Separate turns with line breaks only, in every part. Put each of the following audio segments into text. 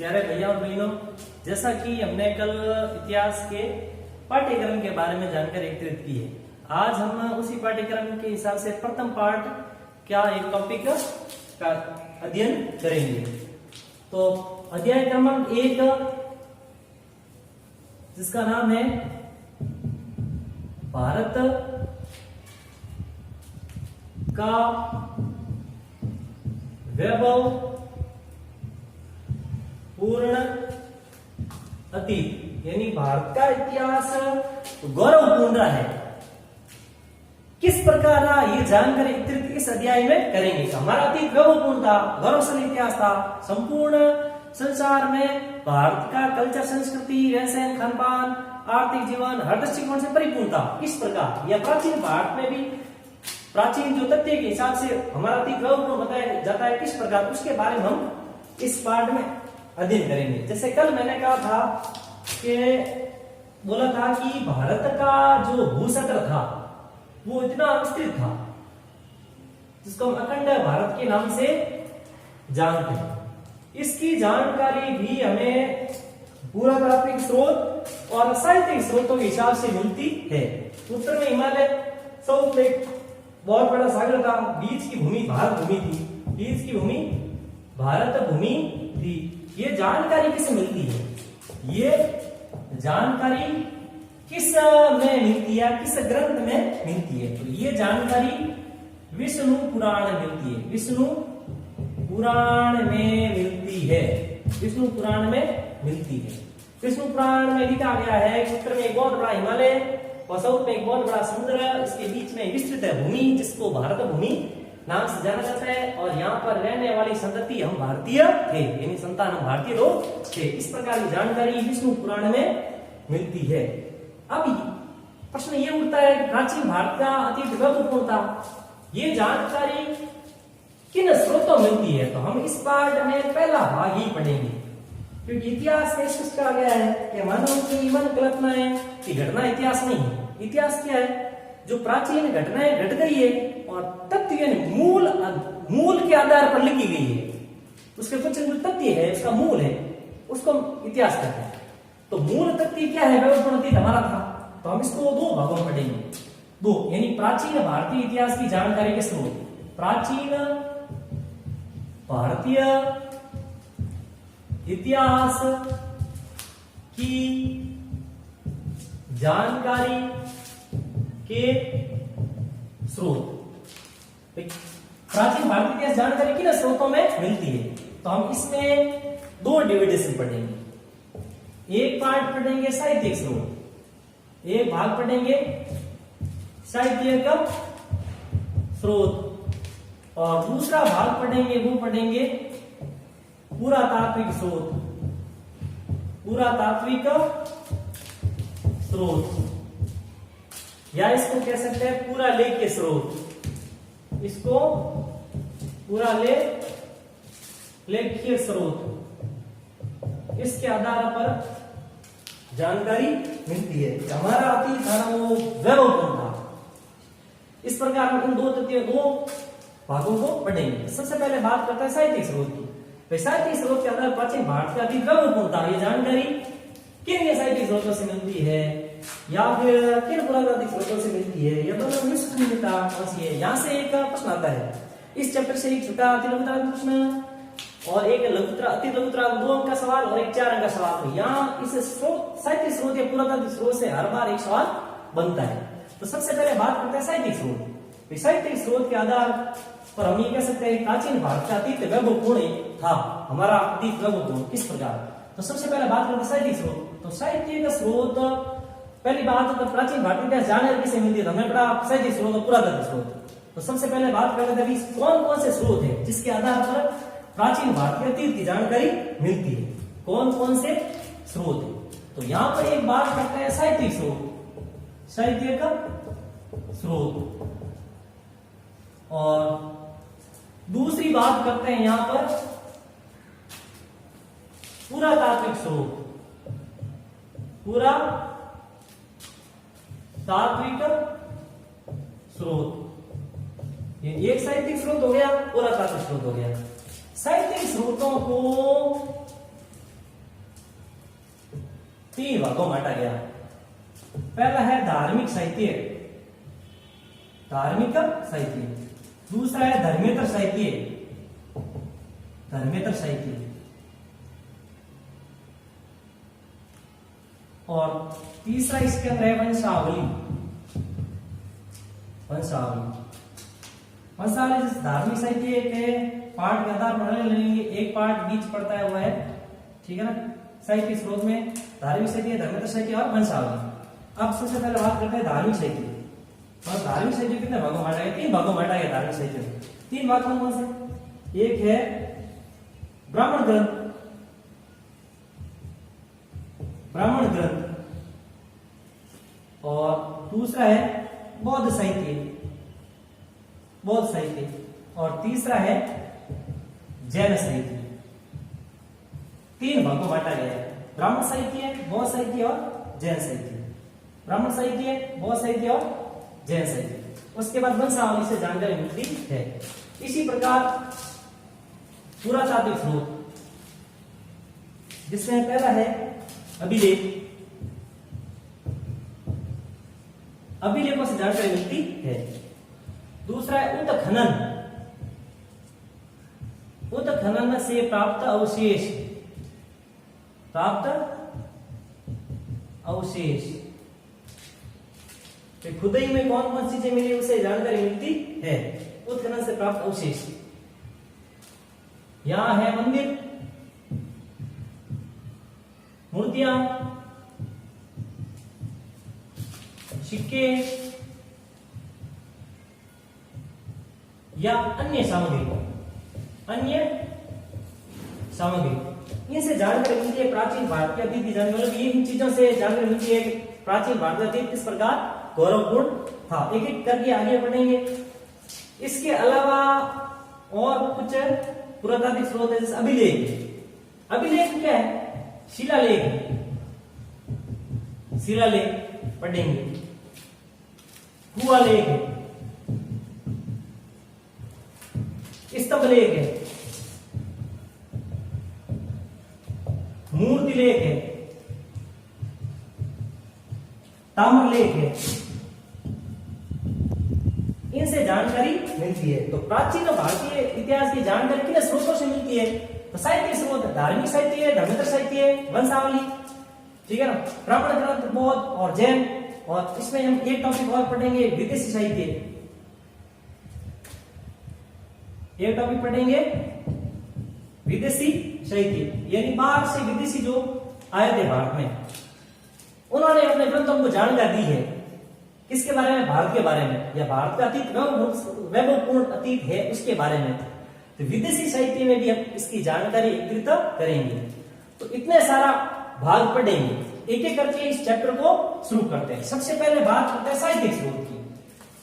प्यारे भैया और बहनों, जैसा कि हमने कल इतिहास के पाठ्यक्रम के बारे में जानकारी एकत्रित की है, आज हम उसी पाठ्यक्रम के हिसाब से प्रथम पाठ क्या एक टॉपिक का अध्ययन करेंगे। तो अध्याय क्रमांक 1 जिसका नाम है भारत का वैभव पूर्ण अतीत, यानी भारत का इतिहास गौरवपूर्ण रहा है। किस प्रकार रहा ये जानकारी एकत्रित इस अध्याय में करेंगे। हमारा अतीत वैभवपूर्ण था, गौरवशाली इतिहास था, संपूर्ण संसार में भारत का कल्चर, संस्कृति, रहन खान पान, आर्थिक जीवन हर दृष्टिकोण से परिपूर्ण था। किस प्रकार यह प्राचीन भारत में भी प्राचीन जो तथ्य के हिसाब से हमारा अतीत वैभवपूर्ण बताया जाता है, किस प्रकार उसके बारे में हम इस पाठ में अध्ययन करेंगे। जैसे कल मैंने कहा था कि बोला था कि भारत का जो भूक्षेत्र था वो इतना विस्तृत था जिसको हम अखंड भारत के नाम से जानते हैं। इसकी जानकारी भी हमें पुरातात्विक स्रोत और साहित्यिक स्रोतों के हिसाब से मिलती है। उत्तर में हिमालय, साउथ में बहुत बड़ा सागर था, बीच की भूमि भारत भूमि थी, बीच की भूमि भारत भूमि थी। ये जानकारी किसे मिलती है, ये जानकारी किस में मिलती है, किस ग्रंथ में मिलती है। तो ये जानकारी विष्णु पुराण में मिलती है, विष्णु पुराण में मिलती है, विष्णु पुराण में मिलती है। विष्णु पुराण में लिखा गया है कि उत्तर में एक बहुत बड़ा हिमालय और साउथ में एक बहुत बड़ा समुद्र, इसके बीच में विस्तृत है भूमि जिसको भारत भूमि नाम से जाना जाता है, और यहाँ पर रहने वाली संतति हम भारतीय थे, यानी संतान हम भारतीय लोग थे। इस प्रकार की जानकारी विष्णु पुराण में मिलती है। अब प्रश्न ये उठता है कि प्राचीन भारत का अतीत वैभवपूर्ण था, ये जानकारी किन स्रोतों मिलती है। तो हम इस पाठ में पहला भाग ही पढ़ेंगे, क्योंकि इतिहास में स्पष्ट कहा गया है कि मानव की मन कल्पनाएं की घटना इतिहास नहीं है। इतिहास क्या है, जो प्राचीन घटनाएं घट गई है और तथ्य यानी मूल के आधार पर लिखी गई है, उसके कुछ जो तथ्य है उसका मूल है, उसको हम इतिहास कहते हैं। तो मूल तथ्य क्या है, वैभवपूर्ण अतीत हमारा था। तो हम इसको दो भागों में पढ़ेंगे, दो यानी प्राचीन भारतीय इतिहास की जानकारी के स्रोत, प्राचीन भारतीय इतिहास की जानकारी के स्रोत। प्राचीन भारतीय इतिहास जानकारी किन स्रोतों में मिलती है। तो हम इसमें दो डिविडेशन पढ़ेंगे, एक पार्ट पढ़ेंगे साहित्यिक स्रोत, एक भाग पढ़ेंगे साहित्यिक स्रोत, और दूसरा भाग पढ़ेंगे वो पढ़ेंगे पुरातात्विक स्रोत, पुरातात्विक स्रोत, या इसको कह सकते हैं पूरा लेख्य स्रोत, इसको पूरा लेख्य स्रोत। इसके आधार पर जानकारी मिलती है। हमारा अतीत था वो वैभवपूर्ण था। इस प्रकार हम इन दो भागों को पढ़ेंगे। सबसे पहले बात करते हैं साहित्यिक स्रोत की। साहित्यिक स्रोत के आधार प्राचीन भारत का अतीत वैभवपूर्ण था, ये जानकारी किन साहित्यिक स्रोतों से मिलती है या फिर किन पुरातात्विक स्रोतों से मिलती है, या दोनों मिलता कौन सी है। यहाँ से एक प्रश्न आता है इस चैप्टर से, एक छोटा अति लघुतराग प्रश्न और एक अति लघुतराग 2 अंक का सवाल और एक 4 अंक का सवाल। तो यहाँ इस स्रोत साहित्यिक स्रोत या पुरातात्विक स्रोत से हर बार एक सवाल बनता है। तो सबसे पहले बात करते हैं साहित्यिक स्रोत। साहित्यिक स्रोत के आधार पर हम ये कह सकते हैं प्राचीन भारत का अतीत वैभवपूर्ण था, हमारा अतीत वैभवपूर्ण। किस प्रकार, तो सबसे पहले बात करते हैं साहित्यिक स्रोत। तो साहित्यिक स्रोत पहली बात तो प्राचीन भारतीय इतिहास जानकारी किसे मिलती है, हमने पढ़ा साहित्यिक स्रोत और पुरातात्विक स्रोत। तो सबसे पहले बात करते हैं कौन कौन से स्रोत है जिसके आधार पर प्राचीन भारतीय अतीत की जानकारी मिलती है, कौन कौन से स्रोत है। तो यहाँ पर एक बात करते हैं साहित्यिक स्रोत, साहित्यिक स्रोत, और दूसरी बात करते हैं यहां पर पुरातात्विक स्रोत, पुरातात्विक स्रोत। ये एक साहित्यिक स्रोत हो गया, पुरातात्विक स्रोत हो गया। साहित्यिक स्रोतों को तीन भागों में बांटा गया। पहला है धार्मिक साहित्य, धार्मिक साहित्य। दूसरा है धर्मेतर साहित्य, धर्मेतर साहित्य। और तीसरा इसके अंदर है वंशावली, वंशावली। वंशावली जिस धार्मिक साहित्य के पाठ के आधार पर लेंगे, एक पाठ बीच पड़ता है वो है, ठीक है ना, साहित्य स्रोत में धार्मिक साहित्य, धर्मेतर साहित्य और वंशावली। अब सबसे पहले बात करते हैं धार्मिक साहित्य। और धार्मिक साहित्य कितने भागों में बांटा गया? तीन भागों में बांटा गया धार्मिक साहित्य। तीन भाग कौन कौन से? एक है ब्राह्मण ग्रंथ, ब्राह्मण ग्रंथ, और दूसरा है बौद्ध साहित्य, बौद्ध साहित्य, और तीसरा है जैन साहित्य। तीन भागों में बांटा गया है, ब्राह्मण साहित्य, बौद्ध साहित्य और जैन साहित्य। ब्राह्मण साहित्य, बौद्ध साहित्य और जैन साहित्य। उसके बाद वंशावली से जानकारी मिलती है। इसी प्रकार पुरातात्विक स्रोत, जिसमें पहला है अभिलेख, अभिलेखों से जानकारी मिलती है। दूसरा है उत्खनन, उत्खनन से प्राप्त अवशेष, प्राप्त अवशेष। खुदाई में कौन कौन चीजें मिली उसे जानकारी मिलती है, उत्खनन से प्राप्त अवशेष। यहां है मंदिर, मूर्तियां, सिक्के या अन्य सामग्री, अन्य सामग्री, इनसे जानकारी मिलती है प्राचीन भारत के अतीत की जानकारी। मतलब इन चीजों से जानकारी मिलती है कि प्राचीन भारत का अतीत किस प्रकार गौरवपूर्ण था। एक एक करके आगे बढ़ेंगे। इसके अलावा और कुछ पुरातात्विक स्रोत है, जैसे अभिलेख। अभिलेख क्या है? शिलालेख, शिलालेख पढ़ेंगे। कुआलेख है, स्तंभलेख है, मूर्तिलेख है, ताम्रलेख है। इनसे जानकारी मिलती है। तो प्राचीन भारतीय इतिहास की जानकारी किन स्रोतों से मिलती है? तो साहित्य स्रोत, धार्मिक साहित्य, धर्मेतर साहित्य, वंशावली, ठीक है ना, ब्राह्मण ग्रंथ, बौद्ध और जैन। और इसमें हम एक टॉपिक और पढ़ेंगे, विदेशी साहित्य। एक टॉपिक पढ़ेंगे विदेशी साहित्य, यानी बाहर से विदेशी जो आए थे भारत में, उन्होंने अपने ग्रंथों को जानकारी दी है। किसके बारे में? भारत के बारे में, या भारत का अतीत वैभवपूर्ण अतीत है उसके बारे में। तो विदेशी साहित्य में भी हम इसकी जानकारी एकत्रित करेंगे। तो इतने सारा भाग पढ़ेंगे, एक एक करके इस चैप्टर को शुरू करते हैं। सबसे पहले बात करते हैं साहित्यिक स्रोत की।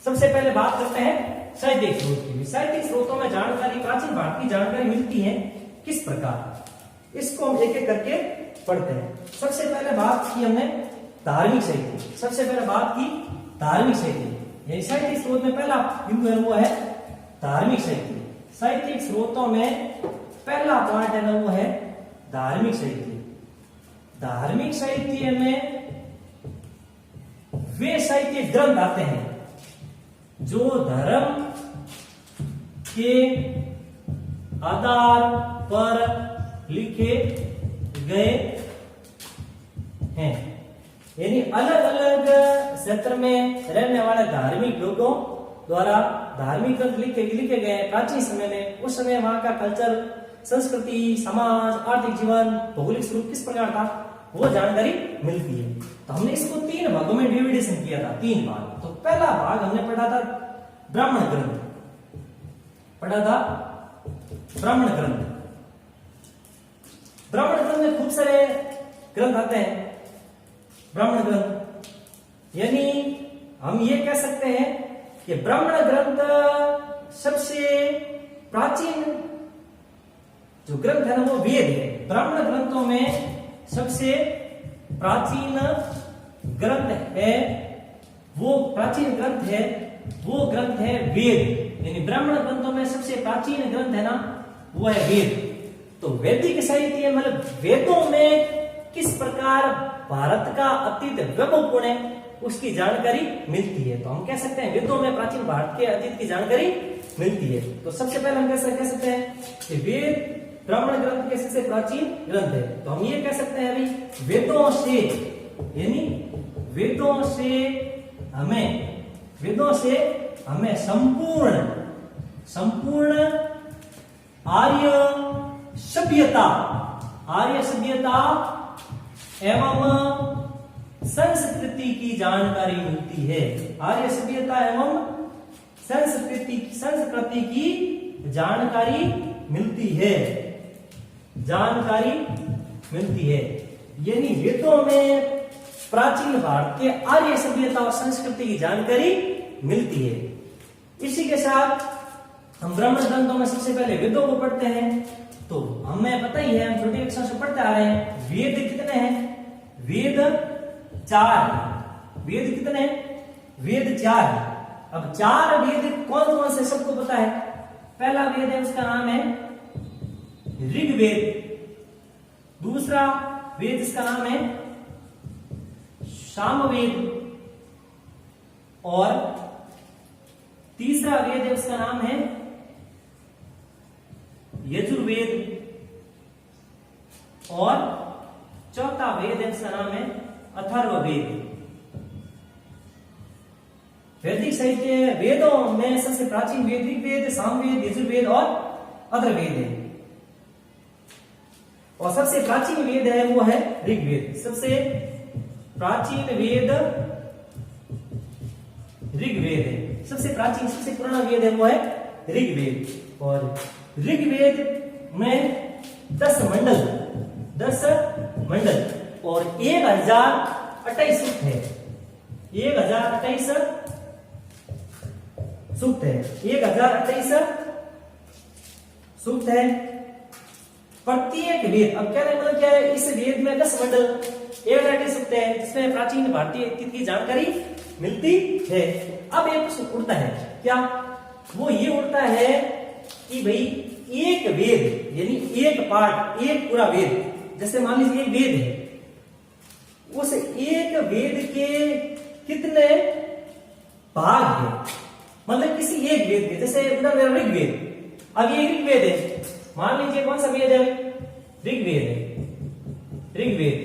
सबसे पहले बात करते हैं साहित्यिक स्रोत की। साहित्यिक स्रोतों में जानकारी, प्राचीन भारत की जानकारी मिलती है किस प्रकार, इसको हम एक एक करके पढ़ते हैं। सबसे पहले बात की हमने धार्मिक साहित्य। सबसे पहले बात की धार्मिक साहित्य, यानी साहित्यिक स्रोत में पहला बिंदु है वो है धार्मिक साहित्य। साहित्यिक स्रोतों में पहला पार्ट है ना वो है धार्मिक साहित्य। धार्मिक साहित्य में वे साहित्य ग्रंथ आते हैं जो धर्म के आधार पर लिखे गए हैं, यानी अलग अलग क्षेत्र में रहने वाले धार्मिक लोगों द्वारा धार्मिक ग्रंथ लिखे गए प्राचीन समय में। उस समय वहां का कल्चर, संस्कृति, समाज, आर्थिक जीवन, भौगोलिक स्वरूप किस प्रकार था, वो जानकारी मिलती है। तो हमने इसको तीन भागों में डिविडेशन किया था, तीन भाग। तो पहला भाग हमने पढ़ा था ब्राह्मण ग्रंथ, पढ़ा था ब्राह्मण ग्रंथ। ब्राह्मण ग्रंथ में खूब सारे ग्रंथ आते हैं। ब्राह्मण ग्रंथ यानी हम ये कह सकते हैं कि ब्राह्मण ग्रंथ सबसे प्राचीन जो ग्रंथ है ना वो वेद है। ब्राह्मण ग्रंथों में सबसे प्राचीन ग्रंथ है, वो प्राचीन ग्रंथ है, वो ग्रंथ है वेद। यानी ब्राह्मण ग्रंथों में सबसे प्राचीन ग्रंथ है ना वो है वेद। तो वैदिक साहित्य मतलब वेदों में किस प्रकार भारत का अतीत वैभवपूर्ण है उसकी जानकारी मिलती है। तो हम कह सकते हैं वेदों में प्राचीन भारत के अतीत की जानकारी मिलती है। तो सबसे पहले हम कह सकते हैं कि वेद ब्राह्मण ग्रंथ के सबसे प्राचीन ग्रंथ है। तो हम ये कह सकते हैं अभी वेदों से, यानी वेदों से हमें संपूर्ण आर्य सभ्यता एवं संस्कृति की जानकारी मिलती है। आर्य सभ्यता एवं संस्कृति की जानकारी मिलती है। यानी वेदों में प्राचीन भारत के आर्य सभ्यता और संस्कृति की जानकारी मिलती है। इसी के साथ हम ब्राह्मण ग्रंथों में सबसे पहले वेदों को पढ़ते हैं। तो हमें पता ही है, हम छोटी कक्षा से पढ़ते आ रहे हैं, वेद कितने हैं? वेद 4। वेद कितने हैं? वेद 4। अब 4 वेद कौन कौन से सबको पता है? पहला वेद है उसका नाम है ऋग्वेद। दूसरा वेद इसका नाम है सामवेद। और तीसरा वेद है उसका नाम है यजुर्वेद। और चौथा वेद है उसका नाम है अथर्ववेद। वैदिक साहित्य वेदों में सबसे प्राचीन वेद ऋग्वेद, सामवेद, यजुर्वेद और अथर्ववेद है। और सबसे प्राचीन वेद है वो है ऋग्वेद। सबसे प्राचीन वेद ऋग्वेद है। सबसे प्राचीन, सबसे पुराना वेद है वो है ऋग्वेद। और ऋग्वेद में 10 मंडल और 1028 सूक्त है। 1028 सूक्त है। 1028 सूक्त है। प्रत्येक वेद, अब क्या मतलब क्या है, इस वेद में 10 मंडल 1028 सूक्त है जिसमें प्राचीन भारतीय अतीत की जानकारी मिलती है। अब एक प्रश्न उठता है, क्या वो ये उठता है कि भाई एक वेद यानी एक पार्ट, एक पूरा वेद, जैसे मान लीजिए एक वेद है, उस एक वेद के कितने भाग हैं? मतलब किसी एक वेद के, जैसे ऋग्वेद, अब ये ऋग्वेद है, मान लीजिए कौन सा वेद है? ऋग्वेद है। ऋग्वेद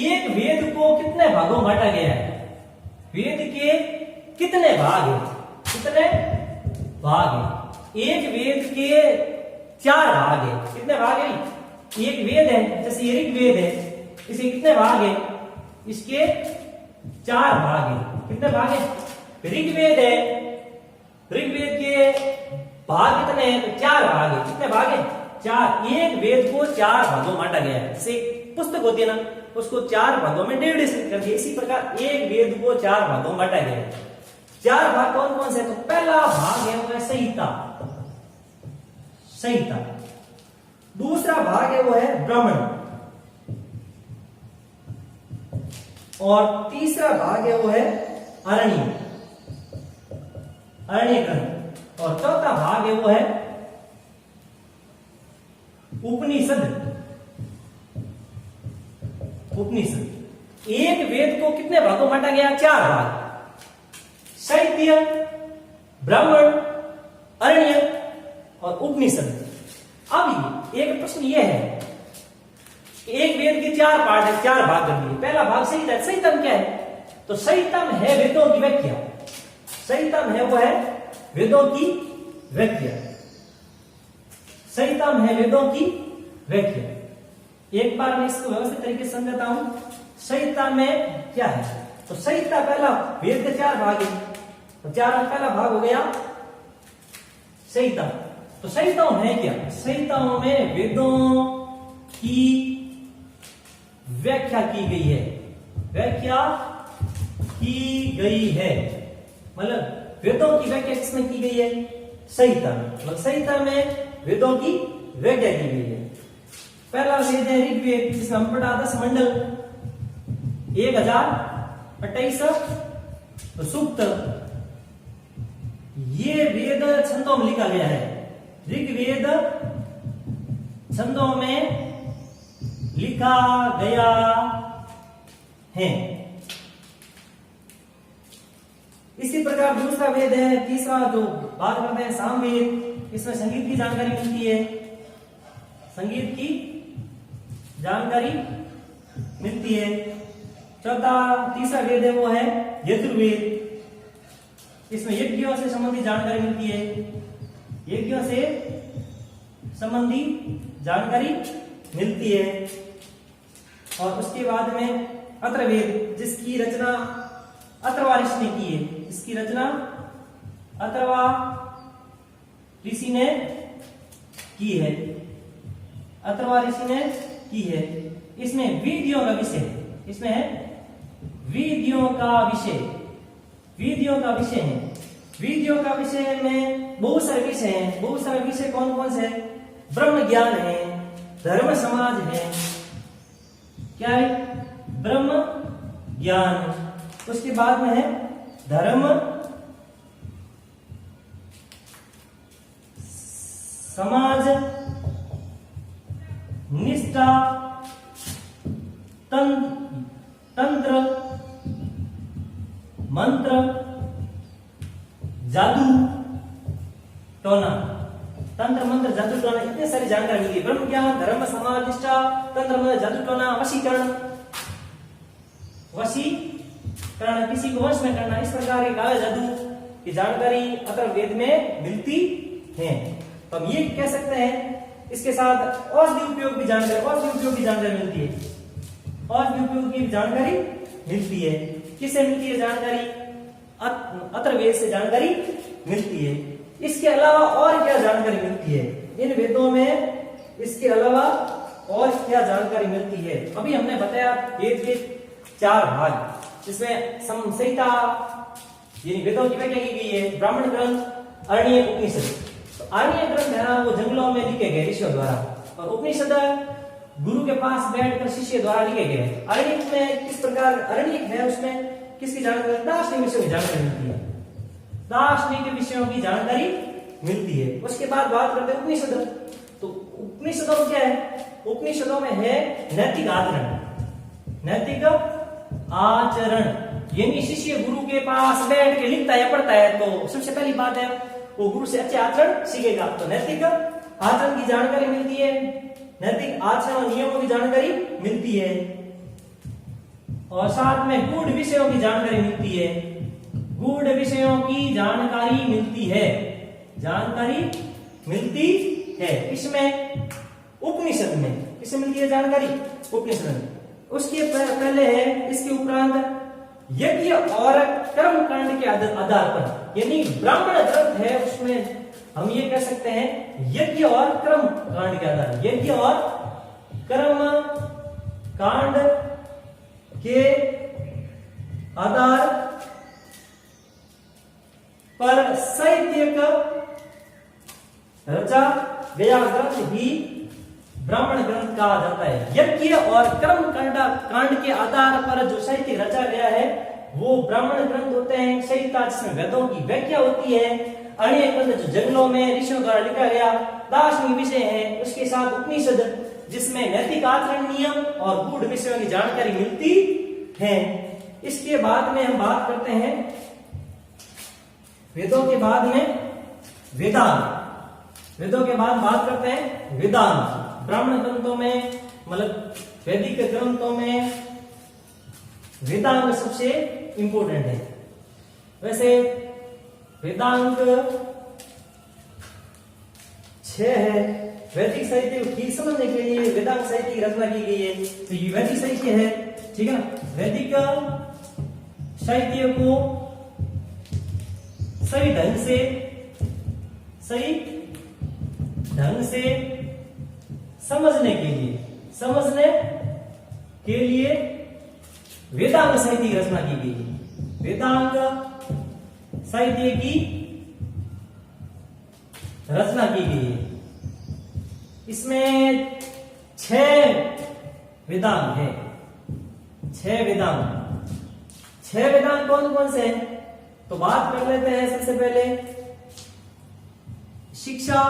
एक वेद को कितने भागों में बांटा गया है? वेद के कितने भाग हैं? कितने भाग हैं? एक वेद के 4 भाग हैं। कितने भाग हैं? एक वेद है, जैसे ये ऋग्वेद है, इसके कितने भाग हैं? इसके 4 भाग हैं। कितने भाग हैं? ऋग्वेद है, ऋग्वेद के भाग कितने हैं? तो 4 भाग हैं। कितने भाग हैं? 4। एक वेद को 4 भागों में बांटा गया है। जैसे पुस्तक होती है ना, उसको 4 भागों में डिवाइड कर दिया। इसी प्रकार एक वेद को 4 भागों में बांटा गया है। 4 भाग कौन कौन से? तो पहला भाग है वो है संहिता। दूसरा भाग है वो है ब्राह्मण। और तीसरा भाग है वो है अरण्य ग्रंथ। और चौथा भाग है वो है उपनिषद। एक वेद को कितने भागों में बांटा गया? 4 भाग, साहित्य, ब्राह्मण, अरण्य और उपनिषद। अब एक प्रश्न यह है कि एक वेद के 4 पार्ट है, 4 भाग कर दिए। पहला भाग संहिता। संहिता में क्या है? तो संहिता में है वेदों की व्याख्या। संहिता में है वो है वेदों की व्याख्या। संहिता में है वेदों की व्याख्या। एक बार मैं इसको व्यवस्थित तरीके से समझाता हूं। संहिता में क्या है? तो संहिता, पहला वेद के 4 भाग है, तो 4 पहला भाग हो गया संहिता। तो संहिताओं में है क्या? संहिताओं में वेदों की व्याख्या की गई है। मतलब वेदों की व्याख्या किसमें की गई है? संहिता में। मतलब संहिता में वेदों की व्याख्या की गई है। पहला वेद है ऋग्वेद, जिसमें हम पढ़ा 10 मंडल, 1028 सूक्त। ये वेद छंदों में लिखा गया है। ऋग्वेद छंदों में लिखा गया है। इसी प्रकार दूसरा वेद है, तीसरा जो बात करते हैं सामवेद, इसमें संगीत की जानकारी मिलती है, संगीत की जानकारी मिलती है। चौथा तीसरा वेद है वो है यजुर्वेद, इसमें यज्ञों से संबंधित जानकारी मिलती है, यज्ञों से संबंधित जानकारी मिलती है। और उसके बाद में अथर्ववेद, जिसकी रचना अथर्वा ऋषि ने की है, इसकी रचना अथर्वा ऋषि ने की है, अथर्वा ऋषि ने की है। इसमें वेदियों का विषय, इसमें है वेदियों का विषय, वेदियों का विषय है। वेदियों का विषय में बहुत सारे विषय हैं, बहुत सारे विषय कौन कौन से? ब्रह्म ज्ञान है, धर्म समाज है, क्या है? ब्रह्म ज्ञान। उसके बाद में है धर्म समाज, निष्ठा, तंत्र, मंत्र, जादू टोना, तंत्र मंत्र जादू टोना, इतने सारी जानकारी मिली है। ब्रह्म ज्ञान, धर्म समाज, निष्ठा, तंत्र मंत्र, जादू टोना, वशीकरण, वशीकरण किसी को वश में करना, इस प्रकार के काला जादू की जानकारी अथर्ववेद में मिलती है। तो हम ये कह सकते हैं इसके साथ औषधि उपयोग की जानकारी, औषधि उपयोग की जानकारी मिलती है, औषधि उपयोग की जानकारी मिलती है। किससे मिलती है जानकारी? अथर्ववेद से जानकारी मिलती है। इसके अलावा और क्या जानकारी मिलती है इन वेदों में? इसके अलावा और क्या जानकारी मिलती है? अभी हमने बताया वेद के 4 भाग, जिसमें संहिता यानी वेदों की व्याख्या की गई है, ब्राह्मण ग्रंथ, अरण्य, उपनिषद। तो अरण्य ग्रंथ है ना, वो जंगलों में लिखे गए ऋषियों द्वारा, और उपनिषद गुरु के पास बैठकर शिष्य द्वारा लिखे गए। अरण्य में किस प्रकार अरण्य है, उसमें किसकी जानकारी? दार्शनिक विषयों की जानकारी मिलती है, दार्शनिक विषयों की जानकारी मिलती है। उसके बाद बात करते हैं उपनिषद। तो उपनिषदों में क्या है? उपनिषदों में है नैतिक आचरण, नैतिक आचरण, यानी शिष्य गुरु के पास बैठ के लिखता है, पढ़ता है, तो सबसे पहली बात है वो गुरु से अच्छे आचरण सीखेगा। तो नैतिक आचरण की जानकारी मिलती है, नैतिक आचरण और नियमों की जानकारी मिलती है, और साथ में गूढ़ विषयों की जानकारी मिलती है, गूढ़ विषयों की जानकारी मिलती है, जानकारी मिलती है। इसमें उपनिषद में किससे मिलती है जानकारी? उपनिषद में। उसके पहले है, इसके उपरांत यज्ञ और कर्म कांड के आधार पर, यानी ब्राह्मण ग्रंथ है, उसमें हम ये कह सकते हैं यज्ञ और कर्म कांड के आधार, यज्ञ और कर्म कांड के आधार पर साहित्यिक रचा गया ग्रंथ ही ब्राह्मण ग्रंथ कहा जाता है। यज्ञ और कर्म कांड के आधार पर जो साहित्य रचा गया है वो ब्राह्मण ग्रंथ होते हैं। संहिता जिसमें वेदों की व्याख्या होती है, अरण्य ग्रंथ जो जंगलों में ऋषियों द्वारा लिखा गया दार्शनिक विषय है, उसके साथ उपनिषद जिसमें नैतिक आचरण, नियम और गूढ़ विषयों की जानकारी मिलती है। इसके बाद में हम बात करते हैं वेदों के बाद में वेदांत, वेदों के बाद बात करते हैं वेदांत। ब्राह्मण ग्रंथों में मतलब वैदिक ग्रंथों में वेदांत सबसे इंपॉर्टेंट है। वैसे वेदांत 6 है। वैदिक साहित्य को ठीक समझने के लिए वेदांत साहित्य की रचना की गई है, तो ये वैदिक साहित्य है, ठीक है ना। वैदिक साहित्य को सही ढंग से समझने के लिए वेदांग साहित्य की रचना की गई है। वेदांग साहित्य की रचना की गई है। इसमें 6 वेदांग है, 6 वेदांग कौन कौन से हैं? तो बात कर लेते हैं सबसे पहले शिक्षा,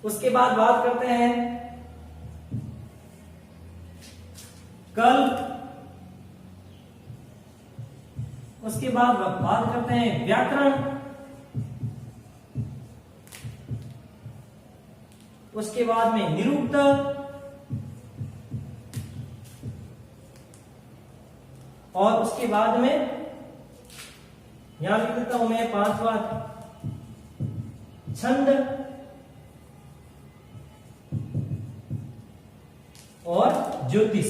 उसके बाद बात करते हैं कल्प, उसके बाद बात करते हैं व्याकरण, उसके बाद में निरुक्त, और उसके बाद में यहां लिख देता हूं मैं 5वां छंद और ज्योतिष।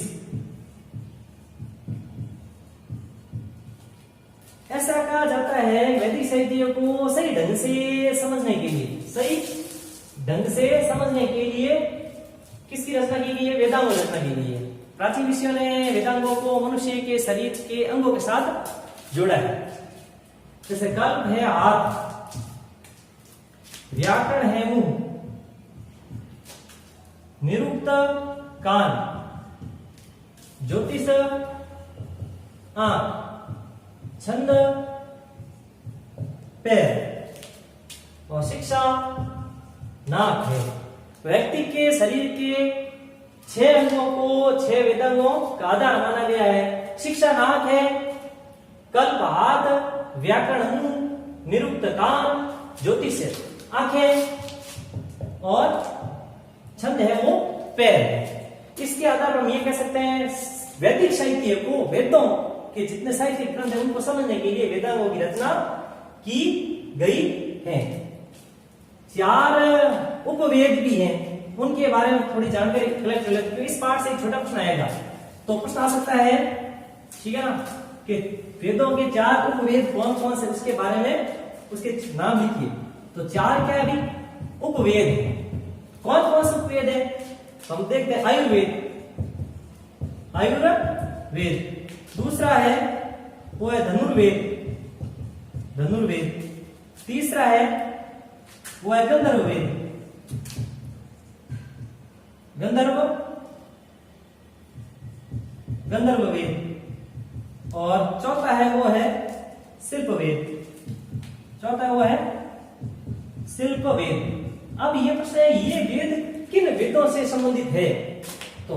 ऐसा कहा जाता है वैदिक साहित्य को सही ढंग से समझने के लिए, सही ढंग से समझने के लिए किसकी रचना की गई है? वेदांगों रचना की गई है। प्राचीन ऋषियों ने वेदांगों को मनुष्य के शरीर के अंगों के साथ जोड़ा है। जैसे कल्प है हाथ, व्याकरण है मुंह, निरुक्त कान, ज्योतिष आंख, छंद पैर और शिक्षा नाक है। व्यक्ति के शरीर के 6 अंगों को 6 वेदांगों का आधार माना गया है। शिक्षा नाक है, कल्प हाथ, व्याकरण मुंह, निरुक्त कान, ज्योतिष आंखें और छंद है वो पैर है। इसके आधार पर हम ये कह सकते हैं वैदिक साहित्य को, वेदों के जितने साहित्यिक ग्रंथ है उनको समझने के लिए वेदांगों की रचना की गई है। 4 उपवेद भी हैं, उनके बारे में थोड़ी जानकारी कलेक्ट कर लेते हैं। इस पार्ट से एक छोटा प्रश्न आएगा, तो प्रश्न आ सकता है, ठीक है ना, कि वेदों के 4 उपवेद कौन कौन से, उसके बारे में उसके नाम लिखिए। तो 4 क्या अभी उपवेद है। कौन कौन से उपवेद है? हम देखते हैं आयुर्वेद, आयुर्वेद। दूसरा है वो है धनुर्वेद, धनुर्वेद। तीसरा है वो है गंधर्ववेद, गंधर्ववेद। और चौथा है वो है शिल्पवेद, चौथा है वो है शिल्पवेद। अब ये प्रश्न है, ये वेद किन वेदों से संबंधित है? तो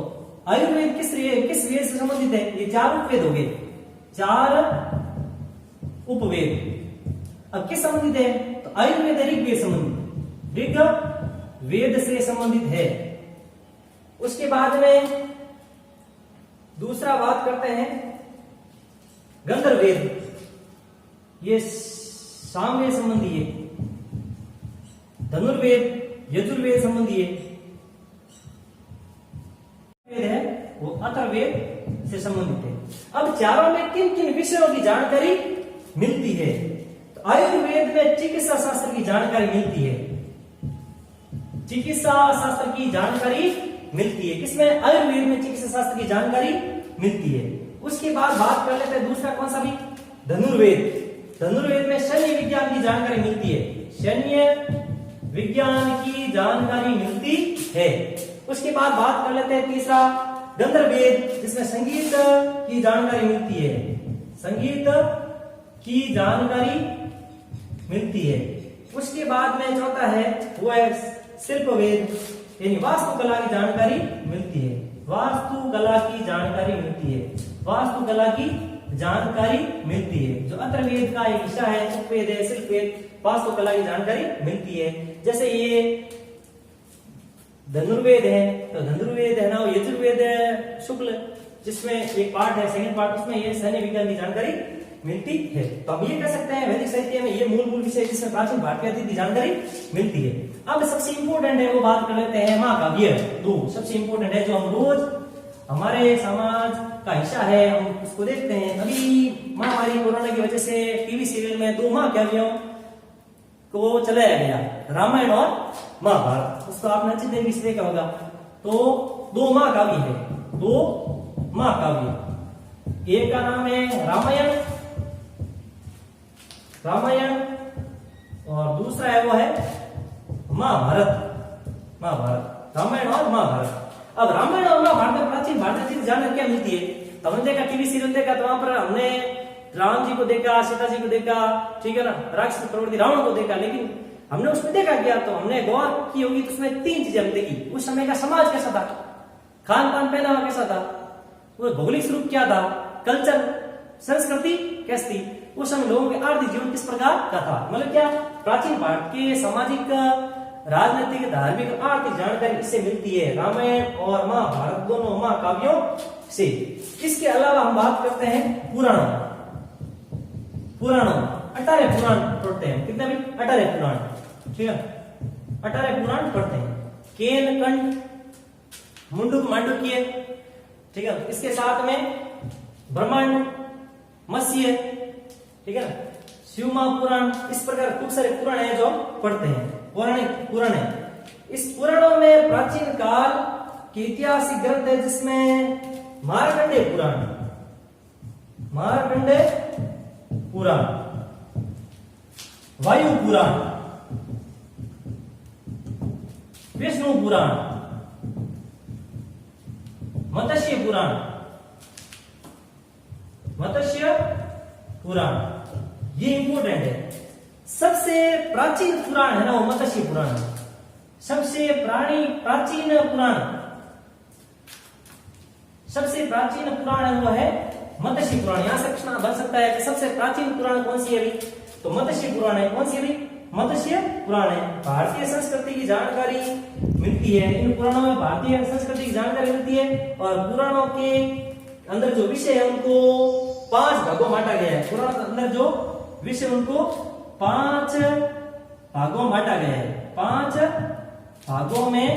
आयुर्वेद किस वेद से संबंधित है? ये 4 उपवेद हो गए, 4 उपवेद। अब किस संबंधित है? तो आयुर्वेद ऋग्वेद संबंधित, ऋग्वेद से संबंधित है। उसके बाद में दूसरा बात करते हैं गंधर्ववेद, ये सामवेद संबंधी है। धनुर्वेद यजुर्वेद संबंधी है, है वो अथर्ववेद से संबंधित है। अब चारों में किन किन विषयों की जानकारी मिलती है? तो आयुर्वेद में चिकित्सा शास्त्र की जानकारी मिलती है, चिकित्सा शास्त्र की जानकारी मिलती है। किसमें? आयुर्वेद में चिकित्सा शास्त्र की जानकारी मिलती है। उसके बाद बात कर लेते हैं दूसरा कौन सा भी, धनुर्वेद। धनुर्वेद में सैन्य विज्ञान की जानकारी मिलती है, सैन्य विज्ञान की जानकारी मिलती है। उसके बाद बात कर लेते हैं तीसरा गंधर्ववेद, जिसमें संगीत की जानकारी मिलती है, संगीत की जानकारी मिलती है। उसके बाद में चौथा है वो है शिल्पवेद, यानी वास्तुकला की जानकारी मिलती है, वास्तुकला की जानकारी मिलती है, वास्तुकला की जानकारी मिलती है। जो अथर्ववेद का एक हिस्सा है, उपवेद है, शिल्पवेद, वास्तुकला की जानकारी मिलती है। जैसे ये धनुर्वेद है, तो धनुर्वेद है ना, यजुर्वेद है शुक्ल, जिसमें एक पार्ट है, सेकंड पार्ट, उसमें ये सैन्य विज्ञान की जानकारी मिलती है। तो हम ये कह सकते हैं वैदिक साहित्य में ये मूल विषय जिसमें प्राचीन भारतीय अतीत की जानकारी मिलती है। अब सबसे इंपोर्टेंट है वो बात कर लेते हैं महाकाव्य। दो सबसे इंपोर्टेंट है जो हम रोज हमारे समाज का हिस्सा है, हम उसको देखते हैं। अभी महामारी कोरोना की वजह से टीवी सीरियल में 2 महाकाव्यों को चलाया गया, रामायण और महाभारत। उसको आपने अच्छी तरीके से देखा होगा। तो 2 महाकाव्य है, 2 महाकाव्य। एक का नाम है रामायण, रामायण, और दूसरा है वो है महाभारत, महाभारत, रामायण और महाभारत। अब रामायण और महाभारत में प्राचीन भारतीय जानकारी क्या मिलती है? तो हमने देखा टीवी सीरियल देखा, तो वहां पर हमने राम जी को देखा, सीता जी को देखा, ठीक है ना, राक्षस प्रवृत्ति रावण को देखा। लेकिन हमने उसमें देखा क्या? तो हमने गौर की होगी तो उसमें 3 चीजें हमने देखी। उस समय का समाज कैसा था, खान पान पहनावा कैसा था, वो भौगोलिक स्वरूप क्या था, कल्चर, संस्कृति कैसी थी, उस समय लोगों के आर्थिक जीवन किस प्रकार का था। मतलब क्या, प्राचीन भारत के सामाजिक, राजनीतिक, धार्मिक, आर्थिक जानकारी इससे मिलती है, रामायण और महाभारत दोनों महाकाव्यों से। इसके अलावा हम बात करते हैं पुराणों, 18 पुराण पढ़ते हैं। कितने भी? 18 पुराण, ठीक है, 18 पुराण पढ़ते हैं। केन, कंठ, मुंडुक, मांडुक्य, ठीक है। इसके साथ में ब्रह्मांड, मत्स्य, ठीक है ना, शिव महापुराण, इस प्रकार खूब सारे पुराण है जो पढ़ते हैं, पौराणिक पुराण है। इस पुराणों में प्राचीन काल के ऐतिहासिक ग्रंथ है जिसमें मार्कंडेय पुराण, मार्कंडेय पुराण, वायु पुराण, विष्णु पुराण, मत्स्य पुराण, मत्स्य पुराण, ये इंपोर्टेंट है। सबसे प्राचीन पुराण है ना वो मत्स्य पुराण है। सबसे प्राचीन पुराण, सबसे प्राचीन पुराण है वो है मत्स्य पुराण। यहां से प्रश्न बन सकता है कि सबसे प्राचीन पुराण कौन सी है अभी, तो मत्स्य पुराण है। कौन सी अभी? मत्स्य पुराण है। भारतीय संस्कृति की जानकारी मिलती है इन पुराणों में, भारतीय संस्कृति की जानकारी मिलती है। और पुराणों के अंदर जो विषय है उनको 5 भागों में बांटा गया है। पुराण के अंदर जो विषय उनको 5 भागों में बांटा गया है, 5 भागों में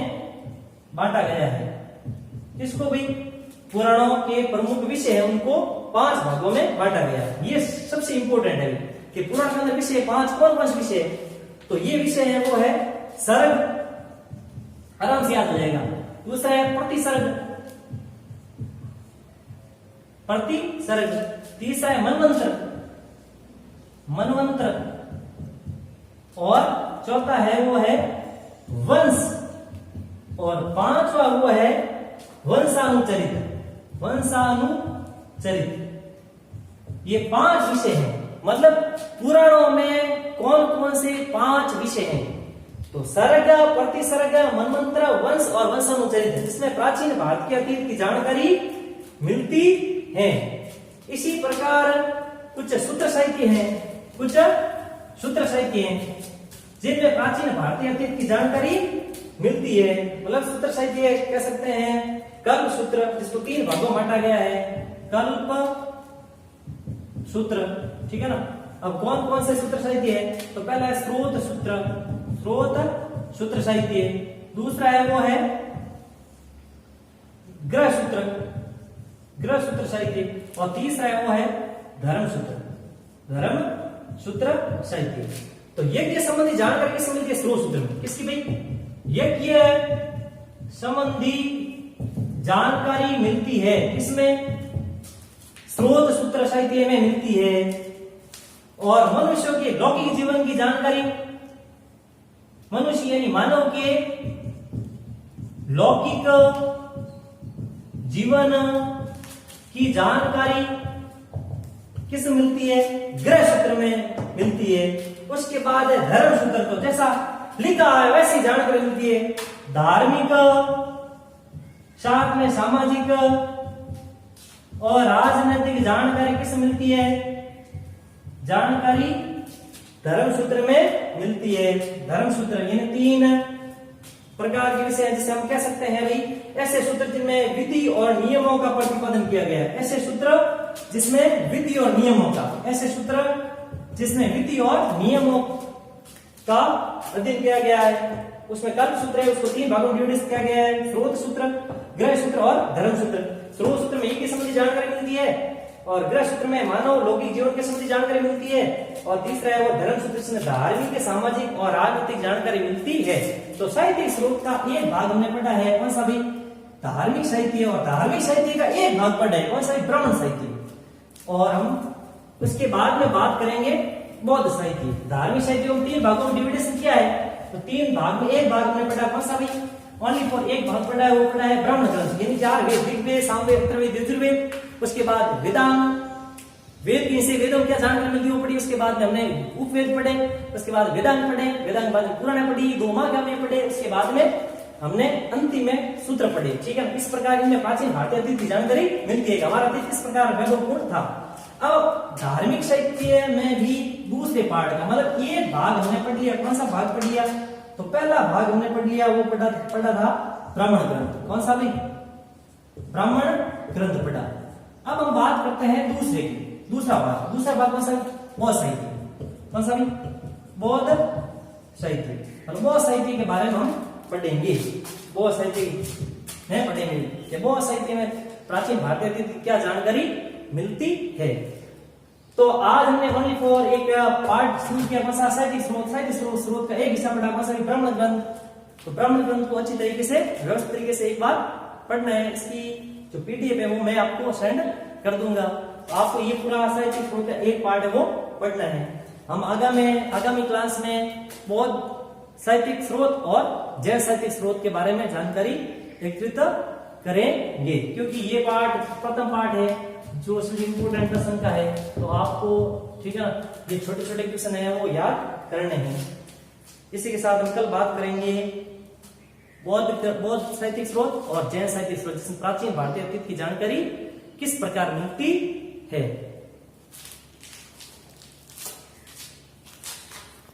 बांटा गया है। इसको भी पुराणों के प्रमुख विषय है उनको 5 भागों में बांटा गया है। ये सबसे इंपॉर्टेंट है कि पुराण के अंदर विषय 5 कौन से विषय, तो ये विषय है वो है सर्ग, आराम से याद हो जाएगा। दूसरा है प्रतिसर्ग, प्रतिसर्ग। तीसरा है मनवंतर, मनवंतर। और चौथा है वो है वंश। और 5वां वो है वंशानुचरित, वंशानुचरित। ये 5 विषय हैं। मतलब पुराणों में कौन कौन से 5 विषय हैं, तो सर्ग, प्रतिसर्ग, मनवंतर, वंश और वंशानुचरित, जिसमें प्राचीन भारत के अतीत की जानकारी मिलती है। इसी प्रकार कुछ सूत्र साहित्य हैं, कुछ सूत्र साहित्य हैं जिनमें प्राचीन भारतीय अतीत की जानकारी मिलती है। मतलब सूत्र साहित्य कह सकते हैं कल्प सूत्र, जिसको 3 भागों में बांटा गया है, कल्प सूत्र, ठीक है ना। अब कौन कौन से सूत्र साहित्य है, तो पहला है स्रोत सूत्र, स्रोत सूत्र साहित्य। दूसरा है वो है ग्रह सूत्र, ग्रह सूत्र साहित्य। और तीसरा है वो है धर्म सूत्र, धर्म सूत्र साहित्य। तो यज्ञ संबंधी जानकारी किससे मिलती है? स्रोत सूत्र में। किसकी भाई? यज्ञ संबंधी जानकारी मिलती है इसमें, स्रोत सूत्र साहित्य में मिलती है। और मनुष्यों के लौकिक जीवन की जानकारी, मनुष्य यानी मानव के लौकिक जीवन की जानकारी किस मिलती है? ग्रह सूत्र में मिलती है। उसके बाद है धर्म सूत्र, तो जैसा लिखा है वैसी जानकारी मिलती है। धार्मिक, साथ में सामाजिक और राजनीतिक जानकारी किस मिलती है? जानकारी धर्म सूत्र में मिलती है। धर्म सूत्र यानी 3 प्रकार के विषय हैं, जिसे हम कह सकते हैं भाई ऐसे सूत्र जिनमें विधि और नियमों का प्रतिपादन किया गया है। ऐसे सूत्र जिसमें विधि और नियमों का, ऐसे सूत्र जिसमें विधि और नियमों का अध्ययन किया गया है। उसमें कल्प सूत्र है, उसको 3 भागों में डिवाइड किया गया है, स्रोत सूत्र, ग्रह सूत्र और धर्म सूत्र। स्रोत सूत्र में यज्ञ संबंधी जानकारी मिलती है, और ग्रह सूत्र में मानव लौकिक जीवन के संबंधी जानकारी मिलती है, और तीसरा है वो धर्म सूत्र जिसमें धार्मिक, सामाजिक और राजनीतिक जानकारी मिलती है। तो साहित्यिक स्रोत का एक भाग हमने पढ़ा है, कौन सा भी? धार्मिक साहित्य। और धार्मिक साहित्य का एक भाग पढ़ा है, कौन सा? ब्राह्मण साहित्य। और हम उसके बाद में बात करेंगे बौद्ध साहित्य। धार्मिक साहित्य को 3 भागों में डिवाइडेशन किया है, तो 3 भाग में एक भाग हमने पढ़ा, कौन सा भी? ओनली फॉर एक भाग पढ़ा है, वो पढ़ा है ब्राह्मण ग्रंथ, यानी 4 वेद, ऋग्वेद, सामवेद, अथर्ववेद, यजुर्वेद। उसके बाद वेदांग, वेद की से वेदों क्या जानकारी मिलती है वो पढ़ी। उसके बाद में हमने उपवेद पढ़े, उसके बाद वेदांग पढ़े, वेदांग बाद में पुराण पढ़ी, 2 महाकाव्य पढ़े। उसके बाद में हमने अंतिम में सूत्र पढ़े, ठीक है। इस प्रकार इनमें प्राचीन भारतीय अतीत की जानकारी मिलती है। हमारा अतीत इस प्रकार वैभवपूर्ण था। अब धार्मिक साहित्य में भी दूसरे पार्ट का मतलब एक भाग हमने पढ़ लिया। कौन सा भाग पढ़ लिया? तो पहला भाग हमने पढ़ लिया, वो पढ़ा था ब्राह्मण ग्रंथ। कौन सा भाई? ब्राह्मण ग्रंथ पढ़ा। अब हम बात करते हैं दूसरे की, दूसरा भाग कौन सा? बौद्ध साहित्य। कौन सा भाई? बौद्ध साहित्य। और बौद्ध साहित्य के बारे में हम पढ़ेंगे। बौद्ध साहित्य में पढ़ेंगे कि बौद्ध साहित्य में प्राचीन भारतीय अतीत की क्या जानकारी मिलती है। तो आज हमने ओनली फॉर एक पार्ट शुरू किया, कौन सा? साहित्य स्रोत का एक हिस्सा पढ़ा, कौन सा? ब्राह्मण ग्रंथ। तो ब्राह्मण ग्रंथ को अच्छी तरीके से व्यवस्थित तरीके से एक बार पढ़ना है। इसकी जो पीडीएफ है वो मैं आपको सेंड कर दूंगा। तो आपको ये पूरा साहित्य स्रोत का एक पार्ट है वो पढ़ना है। हम आगामी क्लास में बौद्ध साहित्यिक स्रोत और जैन साहित्यिक स्रोत के बारे में जानकारी एकत्रित करेंगे, क्योंकि ये पार्ट प्रथम पार्ट है जो इंपोर्टेंट प्रश्न का है। तो आपको, ठीक है, ये छोटे छोटे क्वेश्चन है वो याद करने हैं। इसी के साथ हम कल बात करेंगे बौद्ध साहित्यिक स्रोत और जैन साहित्यिक स्रोत, जिसमें प्राचीन भारतीय अतीत की जानकारी किस प्रकार मिलती है।